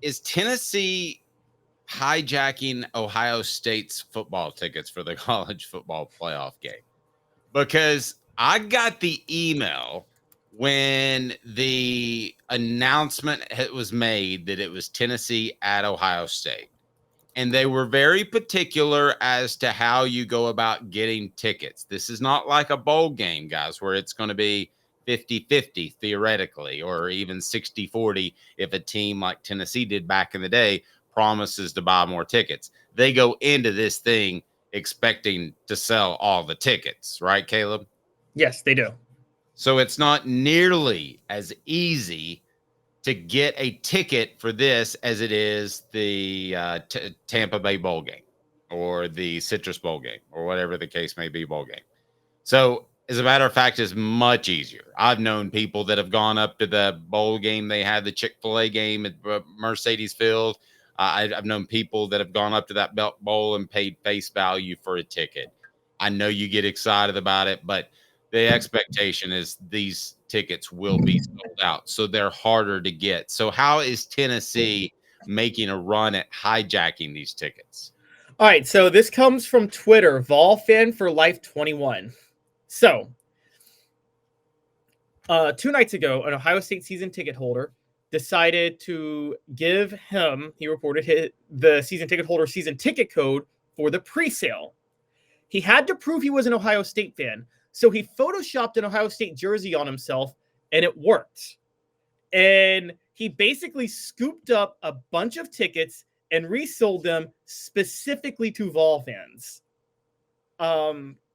is Tennessee hijacking Ohio State's football tickets for the college football playoff game? Because I got the email when the announcement was made that it was Tennessee at Ohio State. And they were very particular as to how you go about getting tickets. This is not like a bowl game, guys, where it's going to be 50-50 theoretically, or even 60-40 if a team like Tennessee did back in the day promises to buy more tickets. They go into this thing expecting to sell all the tickets, right, Caleb? Yes, they do. So it's not nearly as easy to get a ticket for this as it is the Tampa Bay Bowl game or the Citrus Bowl game or whatever the case may be bowl game. So as a matter of fact, it's much easier. I've known people that have gone up to the bowl game. They had the Chick-fil-A game at Mercedes Field. I've known people that have gone up to that bowl and paid face value for a ticket. I know you get excited about it, but the expectation is these tickets will be sold out, so they're harder to get. So how is Tennessee making a run at hijacking these tickets? All right, so this comes from Twitter, Vol Fan for Life 21. So, 2 nights ago, an Ohio State season ticket holder decided to give him, he reported, the season ticket holder season ticket code for the pre-sale. He had to prove he was an Ohio State fan, so he photoshopped an Ohio State jersey on himself, and it worked. And he basically scooped up a bunch of tickets and resold them specifically to Vol fans.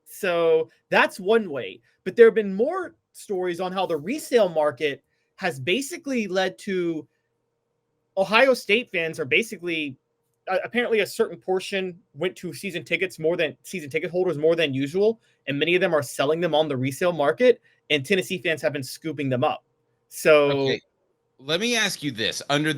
So that's one way. But there have been more stories on how the resale market has basically led to Ohio State fans are basically apparently a certain portion went to season ticket holders more than usual, and many of them are selling them on the resale market, and Tennessee fans have been scooping them up. So okay, let me ask you this. Under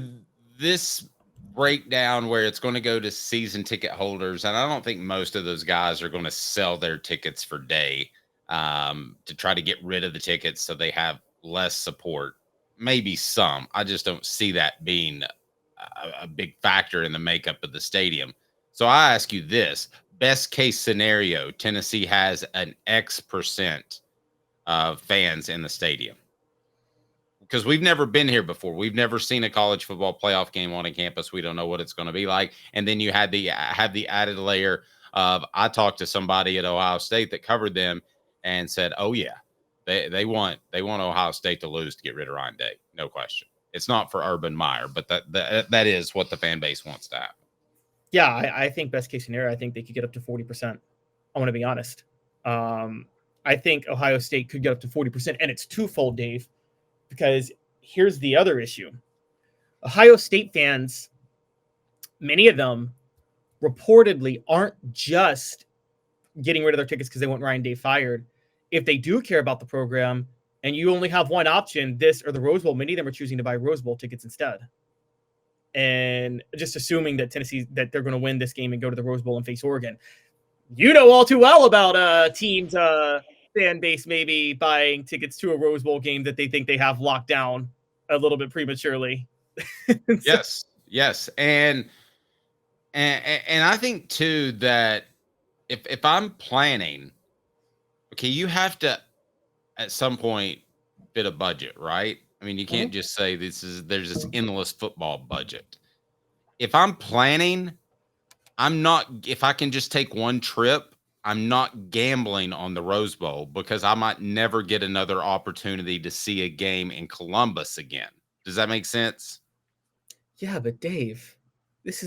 this breakdown where it's going to go to season ticket holders, and I don't think most of those guys are going to sell their tickets for day to try to get rid of the tickets so they have less support. Maybe some. I just don't see that being a big factor in the makeup of the stadium. So I ask you this: best case scenario, Tennessee has an X% of fans in the stadium. Because we've never been here before. We've never seen a college football playoff game on a campus. We don't know what it's going to be like. And then you had the added layer of, I talked to somebody at Ohio State that covered them and said, "Oh yeah, they want Ohio State to lose to get rid of Ryan Day, no question. It's not for Urban Meyer, but that is what the fan base wants to happen." Yeah, I think best case scenario, I think they could get up to 40%. I want to be honest. I think Ohio State could get up to 40%, and it's twofold, Dave. Because here's the other issue. Ohio State fans, many of them reportedly aren't just getting rid of their tickets because they want Ryan Day fired. If they do care about the program and you only have one option, this or the Rose Bowl, many of them are choosing to buy Rose Bowl tickets instead. And just assuming that that they're going to win this game and go to the Rose Bowl and face Oregon. You know all too well about teams fan base maybe buying tickets to a Rose Bowl game that they think they have locked down a little bit prematurely. Yes. And I think too that if I'm planning, okay, you have to at some point fit a budget, right? I mean, you can't just say there's this endless football budget. If I'm planning, if I can just take one trip, I'm not gambling on the Rose Bowl because I might never get another opportunity to see a game in Columbus again. Does that make sense? Yeah, but Dave,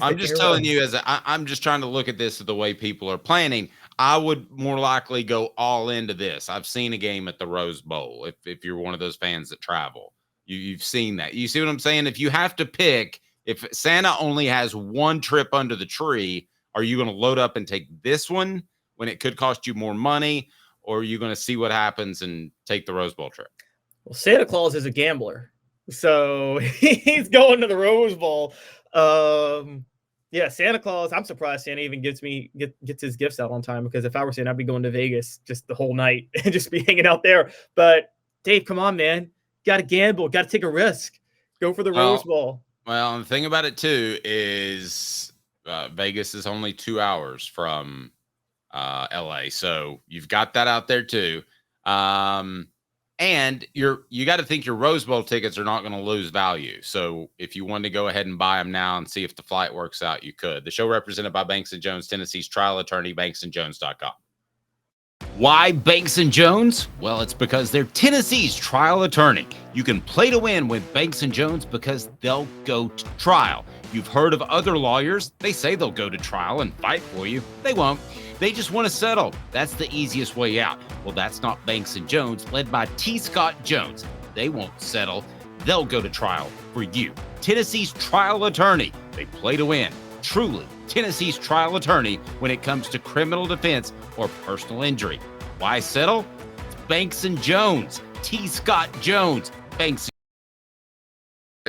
I'm just telling you, I'm just trying to look at this the way people are planning. I would more likely go all into this. I've seen a game at the Rose Bowl. If you're one of those fans that travel, you've seen that. You see what I'm saying? If you have to pick, if Santa only has one trip under the tree, are you going to load up and take this one when it could cost you more money, or are you going to see what happens and take the Rose Bowl trip? Well, Santa Claus is a gambler, so he's going to the Rose Bowl. Yeah, Santa Claus. I'm surprised Santa even gets his gifts out on time, because if I were Santa, I'd be going to Vegas just the whole night and just be hanging out there. But Dave, come on, man, got to gamble, got to take a risk, go for the Rose Bowl. Well, the thing about it too is Vegas is only 2 hours from LA, so you've got that out there too. And you got to think your Rose Bowl tickets are not going to lose value. So if you wanted to go ahead and buy them now and see if the flight works out, you could. The show represented by Banks and Jones, Tennessee's trial attorney, banksandjones.com. Why Banks and Jones? Well, it's because they're Tennessee's trial attorney. You can play to win with Banks and Jones because they'll go to trial. You've heard of other lawyers. They say they'll go to trial and fight for you. They won't. They just want to settle. That's the easiest way out. Well, that's not Banks and Jones, led by T. Scott Jones. They won't settle. They'll go to trial for you. Tennessee's trial attorney. They play to win. Truly, Tennessee's trial attorney when it comes to criminal defense or personal injury. Why settle? It's Banks and Jones. T. Scott Jones. Banks.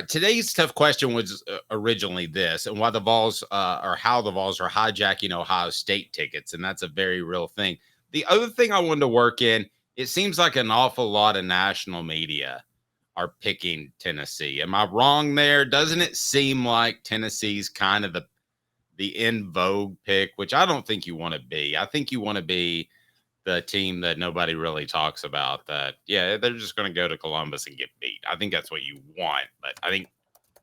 Today's tough question was originally this, and why the Vols or how the Vols are hijacking Ohio State tickets, and that's a very real thing. The other thing I wanted to work in, it seems like an awful lot of national media are picking Tennessee. Am I wrong there? Doesn't it seem like Tennessee's kind of the in vogue pick, which I don't think you want to be. I think you want to be the team that nobody really talks about, that, yeah, they're just going to go to Columbus and get beat. I think that's what you want. But I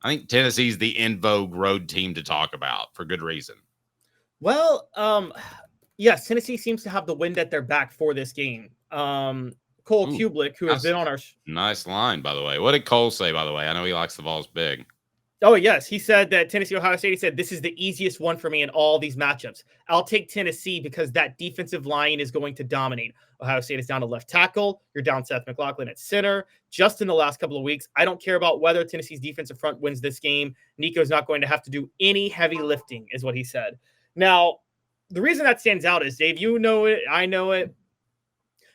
think Tennessee's the in vogue road team to talk about for good reason. Well, yes, Tennessee seems to have the wind at their back for this game. Cole Kublik, who has been on our nice line, by the way. What did Cole say, by the way? I know he likes the Vols big. Oh, yes. He said that Tennessee, Ohio State, he said, this is the easiest one for me in all these matchups. I'll take Tennessee because that defensive line is going to dominate. Ohio State is down to left tackle. You're down Seth McLaughlin at center. Just in the last couple of weeks, I don't care about whether Tennessee's defensive front wins this game. Nico's not going to have to do any heavy lifting, is what he said. Now, the reason that stands out is, Dave, you know it. I know it.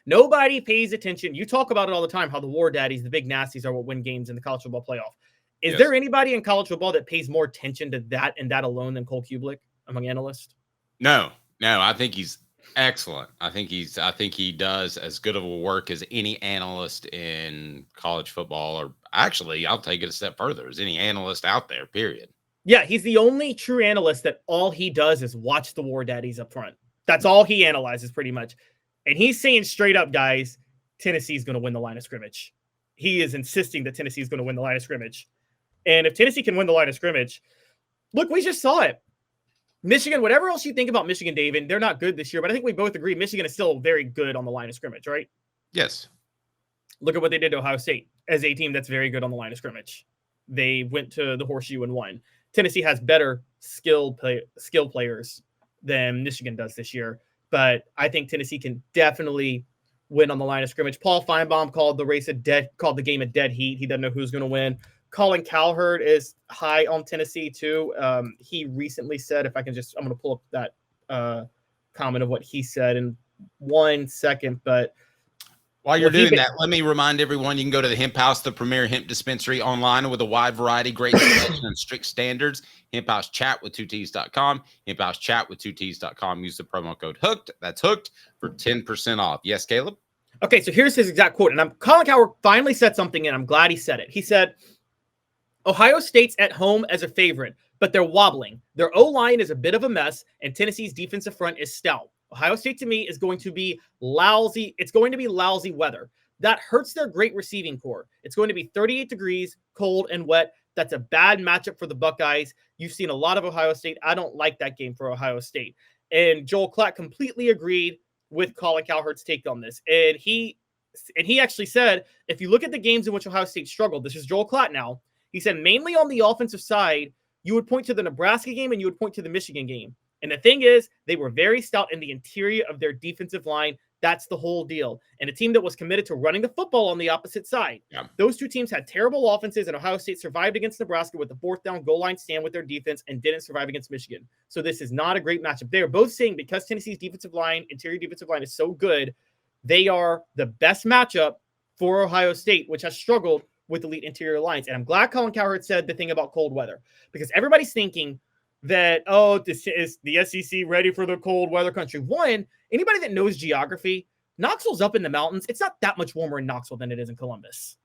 Nobody pays attention. You talk about it all the time, how the war daddies, the big nasties, are what win games in the college football playoff. Is there anybody in college football that pays more attention to that and that alone than Cole Kublik among analysts? No. I think he's excellent. I think he does as good of a work as any analyst in college football, or actually, I'll take it a step further, as any analyst out there, period. Yeah, he's the only true analyst that all he does is watch the war daddies up front. That's all he analyzes pretty much. And he's saying straight up, guys, Tennessee's going to win the line of scrimmage. He is insisting that Tennessee's going to win the line of scrimmage. And if Tennessee can win the line of scrimmage, look, we just saw it. Michigan, whatever else you think about Michigan, David, they're not good this year, but I think we both agree Michigan is still very good on the line of scrimmage, right? Yes. Look at what they did to Ohio State as a team that's very good on the line of scrimmage. They went to the horseshoe and won. Tennessee has better skill players than Michigan does this year, but I think Tennessee can definitely win on the line of scrimmage. Paul Feinbaum called the game a dead heat. He doesn't know who's going to win. Colin Cowherd is high on Tennessee too. He recently said, I'm going to pull up that comment of what he said in 1 second. But while you're doing that, let me remind everyone, you can go to the Hemp House, the premier hemp dispensary online with a wide variety, great selection and strict standards. Hemp House Chat with 2Ts.com. Hemp House Chat with 2Ts.com. Use the promo code HOOKED. That's HOOKED for 10% off. Yes, Caleb? Okay, so here's his exact quote. And Colin Cowherd finally said something, and I'm glad he said it. He said, Ohio State's at home as a favorite, but they're wobbling. Their O-line is a bit of a mess, and Tennessee's defensive front is stout. Ohio State, to me, is going to be lousy. It's going to be lousy weather. That hurts their great receiving core. It's going to be 38 degrees, cold and wet. That's a bad matchup for the Buckeyes. You've seen a lot of Ohio State. I don't like that game for Ohio State. And Joel Klatt completely agreed with Colin Cowherd's take on this. And he actually said, if you look at the games in which Ohio State struggled, this is Joel Klatt now, he said mainly on the offensive side, you would point to the Nebraska game and you would point to the Michigan game. And the thing is, they were very stout in the interior of their defensive line. That's the whole deal. And a team that was committed to running the football on the opposite side. Yeah. Those two teams had terrible offenses, and Ohio State survived against Nebraska with the fourth down goal line stand with their defense and didn't survive against Michigan. So this is not a great matchup. They are both saying because Tennessee's interior defensive line is so good, they are the best matchup for Ohio State, which has struggled with elite interior lines. And I'm glad Colin Cowherd said the thing about cold weather, because everybody's thinking that, this is the SEC ready for the cold weather country. One, anybody that knows geography, Knoxville's up in the mountains. It's not that much warmer in Knoxville than it is in Columbus.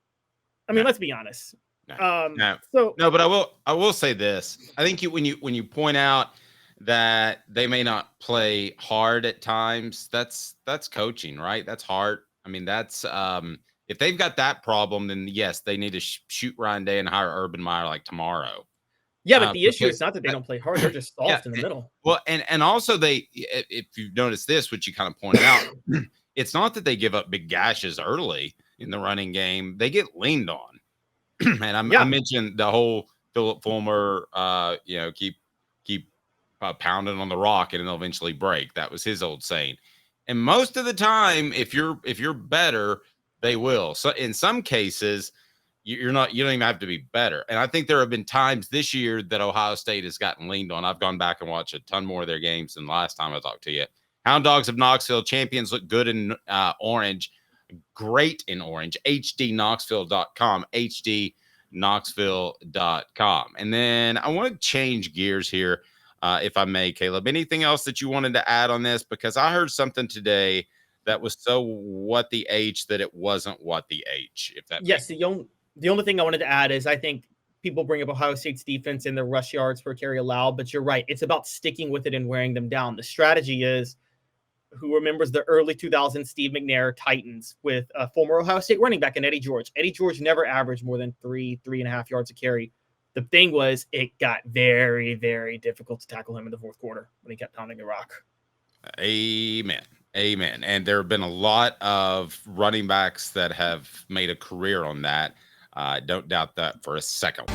I mean, let's be honest. No, So no, but I will say this. I think when you point out that they may not play hard at times, that's coaching, right? That's hard. I mean, that's if they've got that problem, then yes, they need to shoot Ryan Day and hire Urban Meyer like tomorrow. yeah, but the issue is Because not that they don't play hard; they're just yeah, soft in the middle. well, and also if you've noticed this, which you kind of pointed out, it's not that they give up big gashes early in the running game; they get leaned on. And I mentioned the whole Philip Fulmer, keep pounding on the rock and it'll eventually break. That was his old saying. And most of the time, if you're better, they will. So in some cases, you don't even have to be better. And I think there have been times this year that Ohio State has gotten leaned on. I've gone back and watched a ton more of their games than last time I talked to you. Hound Dogs of Knoxville champions look good in orange. Great in orange. hdknoxville.com. hdknoxville.com. And then I want to change gears here, if I may, Caleb. Anything else that you wanted to add on this? Because I heard something today that was so what the H that it wasn't what the H. If that yes, the only thing I wanted to add is I think people bring up Ohio State's defense and their rush yards per carry allowed, but you're right. It's about sticking with it and wearing them down. The strategy is, who remembers the early 2000s Steve McNair Titans with a former Ohio State running back in Eddie George. Eddie George never averaged more than 3.5 yards a carry. The thing was, it got very, very difficult to tackle him in the fourth quarter when he kept pounding the rock. Amen. Amen. And there have been a lot of running backs that have made a career on that. Don't doubt that for a second.